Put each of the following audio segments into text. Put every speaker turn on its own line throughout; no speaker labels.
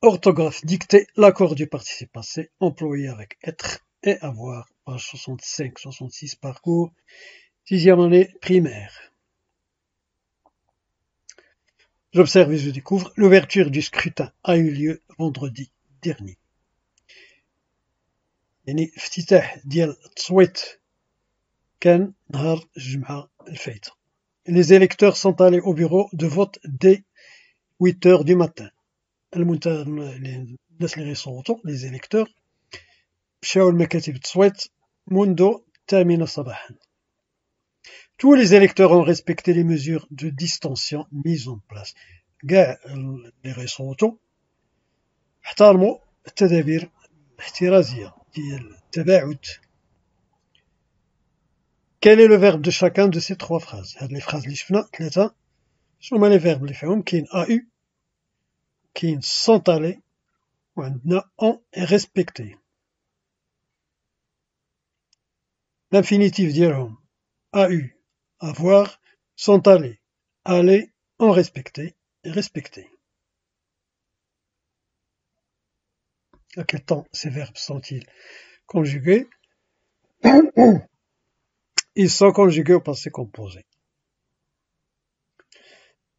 Orthographe dictée, l'accord du participe passé, employé avec être et avoir, page 65-66, parcours, 6e année primaire. J'observe et je découvre, l'ouverture du scrutin a eu lieu vendredi dernier. يعني افتتاح ديال التصويت كان نهار الجمعة الفايتة. Les électeurs sont allés au bureau de vote dès 8 heures du matin. الناس اللي غيصوتوا les électeurs مشاو لمكاتب التصويت منذ 8 صباحا. Tous les électeurs ont respecté les mesures de distanciation mises en place. كاع اللي غيصوتوا احترموا التدابير الاحترازية ديال التباعد. Quel est le verbe de chacun de ces trois phrases؟ هاد لي phrases اللي شفنا ثلاثة، شنو هما لي verbe اللي فيهم؟ كاين a eu، كاين sont allés، وعندنا ont et respecté. L'infinitif ديالهم a eu، avoir، sont allés، aller، ont respecté et respecté. À quel temps ces verbes sont-ils conjugués? Ils sont conjugués au passé composé.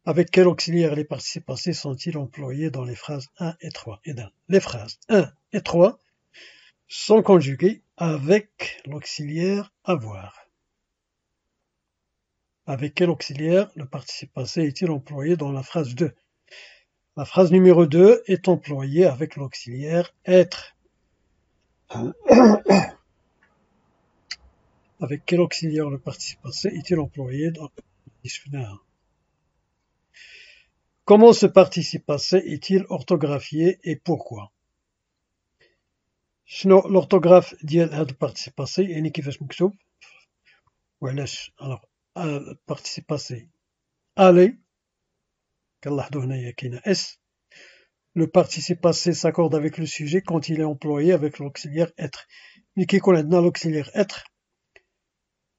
Avec quel auxiliaire les participes passés sont-ils employés dans les phrases 1 et 3? Et dans les phrases 1 et 3 sont conjugués avec l'auxiliaire avoir. Avec quel auxiliaire le participe passé est-il employé dans la phrase 2? La phrase numéro 2 est employée avec l'auxiliaire être. Avec quel auxiliaire le participe passé est-il employé dans l'isfna? Comment ce participe passé est-il orthographié et pourquoi? شنو l'orthographe ديال هذا الparticipe passé يعني كيفاش مكتوب وعلاش؟ alors participe passé aller كنلاحظوا هنايا كاينه s. Le participe passé s'accorde avec le sujet quand il est employé avec l'auxiliaire être. ملي كيكون عندنا l'auxiliaire être,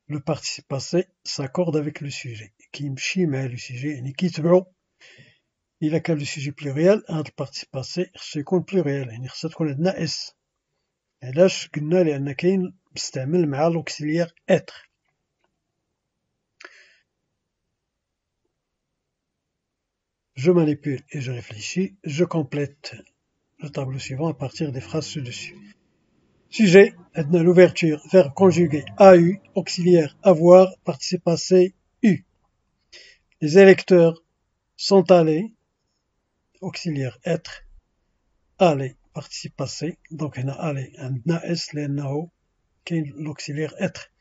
le participe passé s'accorde avec le sujet كيمشي مع le sujet يعني كيتبعو. إلا كان le sujet pluriel هذا الparticipe passé خصو يكون pluriel يعني خصها تكون عندنا s. علاش؟ قلنا لأن كاين مستعمل مع l'auxiliaire être. Je manipule et je réfléchis, je complète le tableau suivant à partir des phrases ci-dessus. Sujet, عندنا l'ouverture, verbe conjugué a eu, auxiliaire avoir, participe passé eu. Les électeurs sont allés, auxiliaire être, aller, participe passé, donc هنا aller عندنا s لأنه كاين l'auxiliaire être.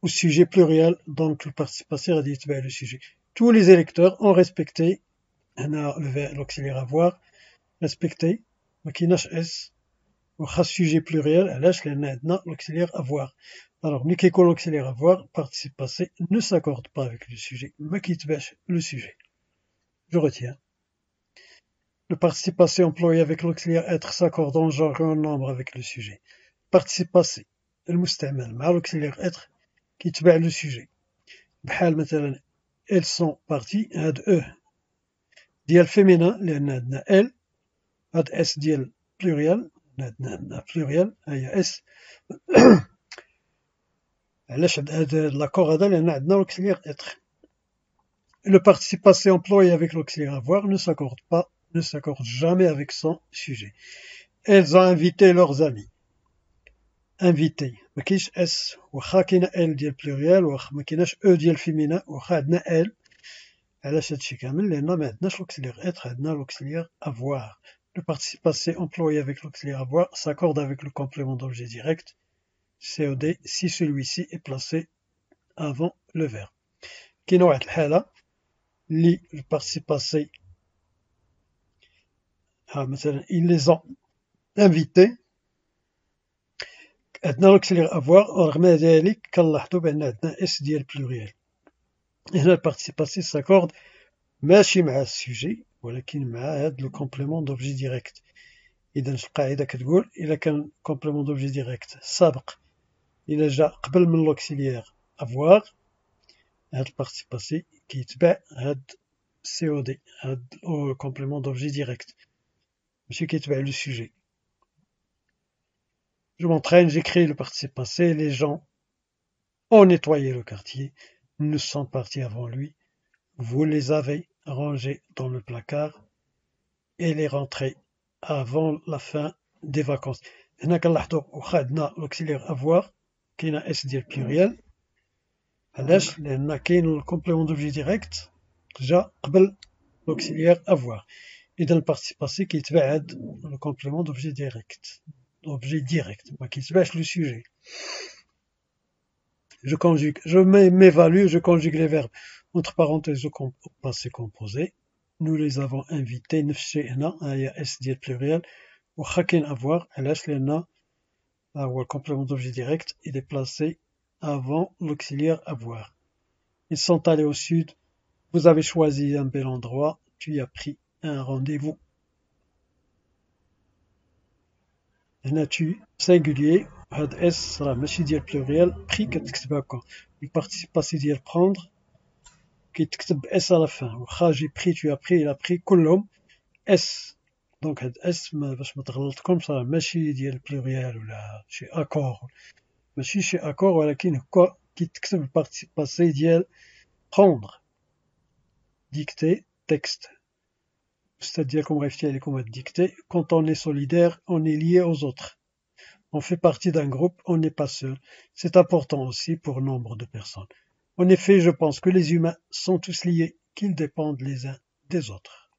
Au sujet pluriel, donc le participe passé غادي يتبع le sujet. Tous les électeurs ont respecté هنا l'auxiliaire avoir respecté ما كايناش اس واخا sujet pluriel علاش لأن عندنا l'auxiliaire avoir. Alors ملي كيكون l'auxiliaire avoir participe passé ne s'accorde pas avec le sujet ما كيتبعش le sujet. Je retiens. Le participe passé employé avec l'auxiliaire être s'accorde en genre et en nombre avec le sujet. Participe passé المستعمل مع l'auxiliaire être كيتبع le sujet. بحال مثلا elles sont parties هاد eux ديال féminin لأن عندنا elles. هاد اس ديال pluriel عندنا pluriel هي اس. علاش هاد لاكور هذا؟ لأن عندنا l'auxiliaire être. Le participe passé employé avec l'auxiliaire avoir ne s'accorde jamais avec son sujet. Elles ont invité leurs amis. Invité ما كاينش اس واخا كاينه ال ديال pluriel واخا ما كايناش او ديال féminin واخا عندنا ال. علاش هادشي كامل؟ لأن ما عندناش l'auxiliaire être عندنا l'auxiliaire avoir. Le participe passé employé avec l'auxiliaire avoir s'accorde avec le complément d'objet direct COD si celui-ci est placé avant le verbe. كاينه واحد الحالة اللي le participe passé مثلا ils les ont invités عندنا l'auxiliaire avoir ورغم ذلك كنلاحظوا بأن عندنا اس ديال pluriel. هنا le participe passé s'accorde ماشي مع السوجي ولكن مع هاد لو كومبليمون دوبجي ديريكت. إذا القاعدة كتقول إلا كان كومبليمون دوبجي ديريكت سابق إلا جا قبل من لوكسيليير افواغ هاد البارتيسيب باسي كيتبع هاد سي او دي هاد كومبليمون دوبجي ديريكت. monsieur qui est le sujet. Je m'entraîne, j'écris le participe passé, les gens ont nettoyé le quartier, nous sommes partis avant lui, vous les avez rangés dans le placard et les rentrés avant la fin des vacances. هنا كنلاحظوا واخا عندنا l'auxiliaire avoir كاينه اس ديال pluriel علاش لان كاين الكومبليمون دوبجي ديريكت جا قبل l'auxiliaire avoir اذا البارتيسيب باسي كيتبع هاد الكومبليمون دوبجي ديريكت objet direct ما كيتبعش le sujet. Je conjugue, je m'évalue, je conjugue les verbes entre parenthèses au passé composé. Nous les avons invités نفس الشيء هنا هي اس ديال pluriel واخا كاين avoir علاش لان هو الكومبليمون دوبجي direct il est placé avant l'auxiliaire avoir. Ils sont allés au sud, vous avez choisi un bel endroit, tu y as pris un rendez-vous. هنا tu singulier هاد اس راه ماشي ديال pluriel pris كتكتبها هكا البارتيسيب باسي ديال prendre كيتكتب اس على fin واخا جي pris tu as pris il a pris كلهم اس دونك هاد اس باش ما تغلطكمش راه ماشي ديال pluriel ولا شي اكور ماشي شي اكور ولكن هكا كيتكتب البارتيسيب باسي ديال prendre dicter texte الأستاذ ديالكم غيفتي عليكم هاد dicter quand on est solidaire on est lié aux autres. On fait partie d'un groupe, on n'est pas seul. C'est important aussi pour nombre de personnes. En effet, je pense que les humains sont tous liés, qu'ils dépendent les uns des autres.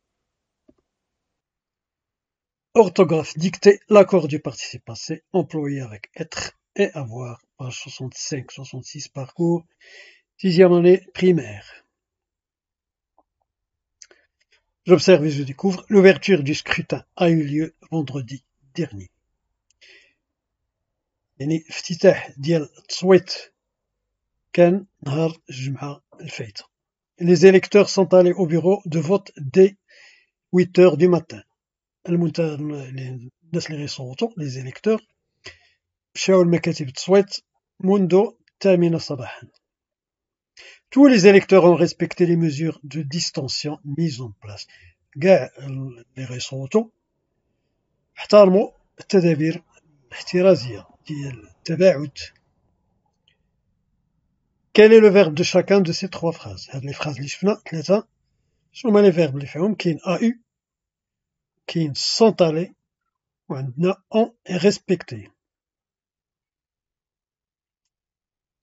Orthographe dictée, l'accord du participe passé, employé avec être et avoir, page 65-66 parcours, 6e année primaire. J'observe et je découvre, l'ouverture du scrutin a eu lieu vendredi dernier. يعني افتتاح ديال التصويت كان نهار الجمعة الفايتة. Les électeurs sont allés au bureau de vote dès 8 heures du matin. الناس اللي غيصوتوا les électeurs مشاو لمكاتب التصويت منذ 8 صباحا. Tous les électeurs ont respecté les mesures de distanciation mises en place. كاع اللي غيصوتوا احترموا التدابير الاحترازية ديال التباعد. Quel est le verbe de chacun de ces trois phrases؟ هاد لي phrases اللي شفنا ثلاثة شنو هما لي verbe اللي فيهم كاين a eu كاين sont allés وعندنا ont respecté.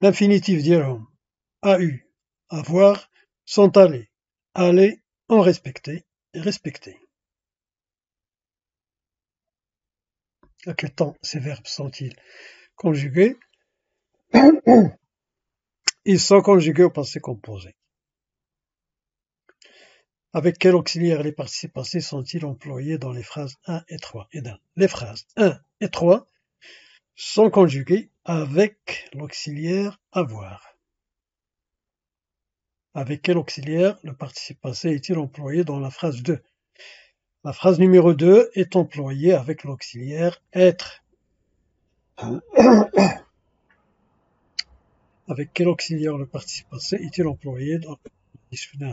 L'infinitif ديالهم a eu avoir sont allés aller ont respecté et respecté. À quel temps ces verbes sont-ils conjugués? Ils sont conjugués au passé composé. Avec quel auxiliaire les participes passés sont-ils employés dans les phrases 1 et 3? Et dans les phrases 1 et 3 sont conjugués avec l'auxiliaire avoir. Avec quel auxiliaire le participe passé est-il employé dans la phrase 2? La phrase numéro 2 est employée avec l'auxiliaire être. Avec quel auxiliaire le participe passé est-il employé dans le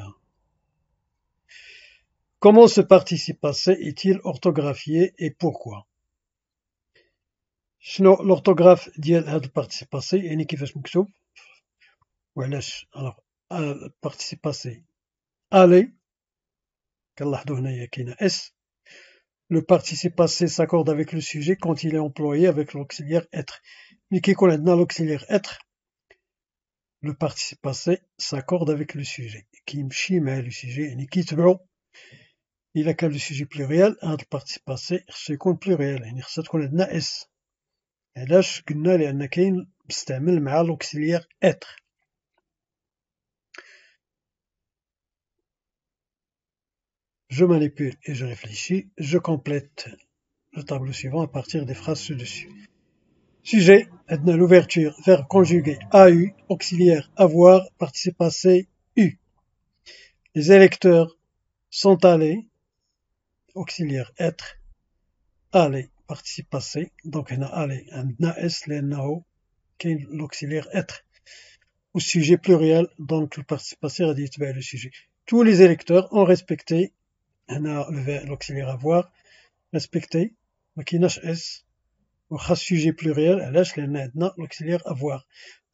Comment ce participe passé est-il orthographié et pourquoi? شنو l'orthographe ديال هذا البارتيسيب باسي يعني كيفاش مكتوب وعلاش alors participe passé aller كنلاحظوا هنايا كاينه s le participe passé s'accorde avec le sujet quand il est employé avec l'auxiliaire être ملي كيكون عندنا l'auxiliaire être le participe passé s'accorde avec le sujet كيمشي مع le sujet يعني كيتبعو إلا كان le sujet pluriel هذا البارتيسيب passé خصو يكون pluriel يعني خصها تكون عندنا s علاش قلنا لأن كاين مستعمل مع l'auxiliaire être. Je manipule et je réfléchis, je complète le tableau suivant à partir des phrases ci-dessus. Sujet, عندنا l'ouverture, verbe conjugué a eu, auxiliaire avoir, participe passé eu. Les électeurs sont allés, auxiliaire être, aller, participe passé, donc هنا aller عندنا s لأنه كاين l'auxiliaire être. Au sujet pluriel, donc le participe passé غادي يتبع le sujet. Tous les électeurs ont respecté هنا l'auxiliaire avoir respecter ما كايناش اس وخا sujet pluriel علاش لأن عندنا l'auxiliaire avoir.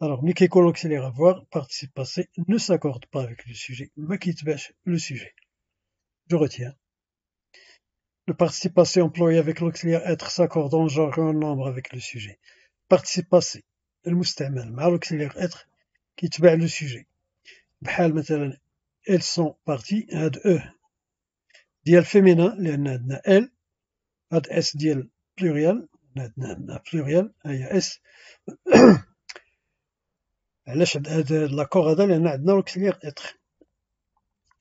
Alors ملي كيكون l'auxiliaire avoir participe passé ne s'accorde pas avec le sujet ما كيتبعش le sujet. Je retiens. Le participe passé employé avec l'auxiliaire être s'accorde en genre et en nombre avec le sujet. Participe passé المستعمل مع l'auxiliaire être كيتبع le sujet. بحال مثلا elles sont parties هاد eux ديال féminin لأن عندنا elles هاد اس ديال pluriel عندنا pluriel هي اس علاش هاد لاكور هذا لأن عندنا l'auxiliaire être.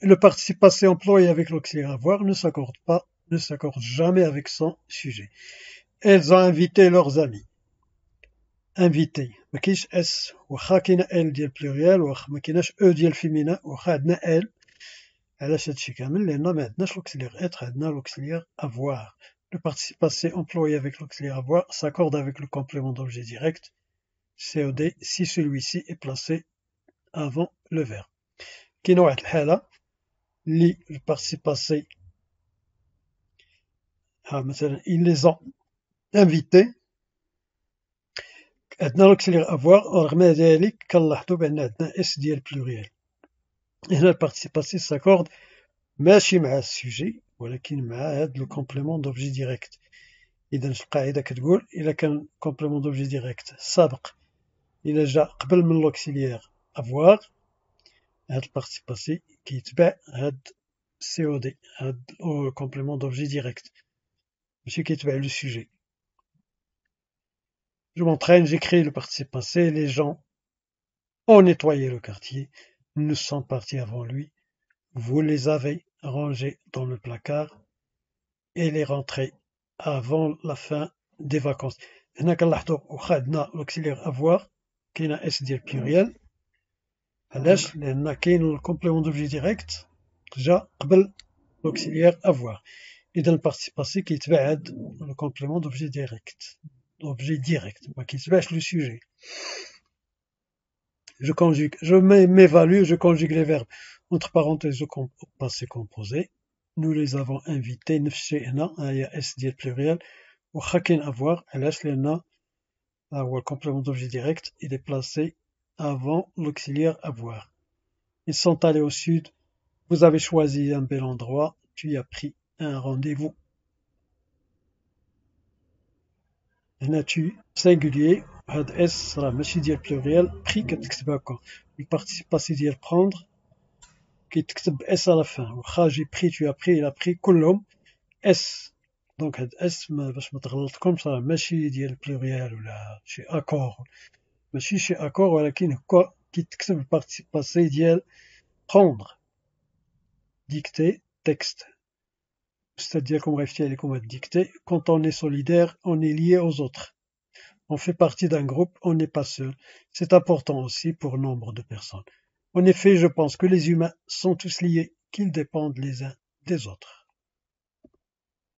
Le participe passé employé avec l'auxiliaire avoir ne s'accorde jamais avec son sujet. Elles ont invité leurs amis. Invité ما كاينش اس واخا كاينه ال ديال pluriel واخا ما كايناش او ديال féminin واخا عندنا ال. علاش هادشي كامل لأن ما عندناش l'auxiliaire être عندنا l'auxiliaire avoir. Le participe passé employé avec l'auxiliaire avoir s'accorde avec le complément d'objet direct COD si celui-ci est placé avant le verbe. كاينه واحد الحالة اللي le participe passé مثلا ils les ont invités عندنا l'auxiliaire avoir ورغم ذلك كنلاحظوا بأن عندنا اس ديال pluriel. هنا le participe passé s'accorde ماشي مع السوجي ولكن مع هاد لو كومبليمون دوبجي ديريكت. إذا القاعدة كتقول إلا كان كومبليمون دوبجي ديريكت سابق إلا جا قبل من لوكسيليير افواغ هاد البارتي باسي كيتبع هاد سي او دي هاد كومبليمون دوبجي ديريكت ماشي كيتبع لو سوجي. Je m'entraîne, j'écris le participe passé, les gens ont nettoyé le quartier, nous sommes partis avant lui, vous les avez rangés dans le placard, et les rentrées avant la fin des vacances. هنا كنلاحظوا واخا عندنا l'auxiliaire avoir كاينه اس ديال pluriel علاش لأن كاين الكومبليمون دوبجي ديريكت جا قبل l'auxiliaire avoir. إذا البارتيسيب باسي كيتبع هاد الكومبليمون دوبجي ديريكت ما كيتبعش لو سوجي. Je conjugue, je m'évalue, je conjugue les verbes entre parenthèses au passé composé. Nous les avons invités نفس الشيء هنا هي اس ديال pluriel واخا كاين avoir علاش لأن هو الكومبليمون دوبجي ديريكت il est placé avant l'auxiliaire avoir. Ils sont allés au sud, vous avez choisi un bel endroit, tu y as pris un rendez-vous. هنا tu singulier هاد اس راه ماشي ديال pluriel pris كتكتب هكا. البارتيسيب باسي ديال prendre كيتكتب اس على fin واخا جي pris tu as pris il a pris كلهم اس. دونك هاد اس باش ما تغلطكمش راه ماشي ديال pluriel ولا شي اكور ماشي شي اكور ولكن هكا كيتكتب البارتيسيب باسي ديال prendre. Dicter texte. الأستاذ ديالكم غيفتي عليكم هاد dicter. Quand on est solidaire, on est lié aux autres. On fait partie d'un groupe, on n'est pas seul. C'est important aussi pour nombre de personnes. En effet, je pense que les humains sont tous liés, qu'ils dépendent les uns des autres.